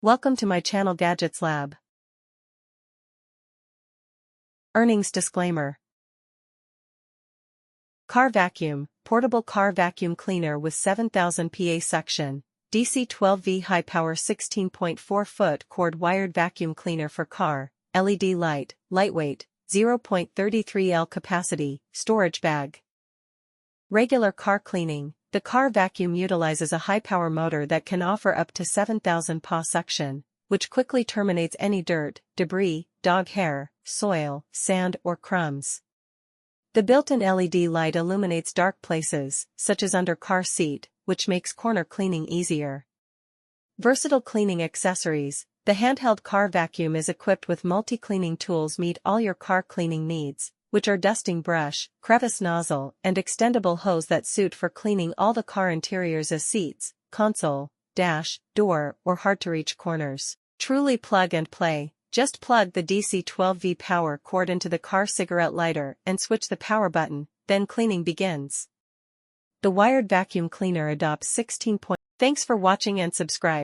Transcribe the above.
Welcome to my channel Gadgets Lab. Earnings disclaimer. Car vacuum, portable car vacuum cleaner with 7000 PA suction, DC 12V high power 16.4 foot cord wired vacuum cleaner for car, LED light, lightweight, 0.33 L capacity, storage bag. Regular car cleaning. The car vacuum utilizes a high-power motor that can offer up to 7,000 PA suction, which quickly terminates any dirt, debris, dog hair, soil, sand or crumbs. The built-in LED light illuminates dark places, such as under car seat, which makes corner cleaning easier. Versatile cleaning accessories. The handheld car vacuum is equipped with multi-cleaning tools meet all your car cleaning needs, which are dusting brush, crevice nozzle, and extendable hose that suit for cleaning all the car interiors as seats, console, dash, door, or hard-to-reach corners. Truly plug and play. Just plug the DC 12V power cord into the car cigarette lighter and switch the power button, then cleaning begins. The wired vacuum cleaner adopts 16. Thanks for watching and subscribe.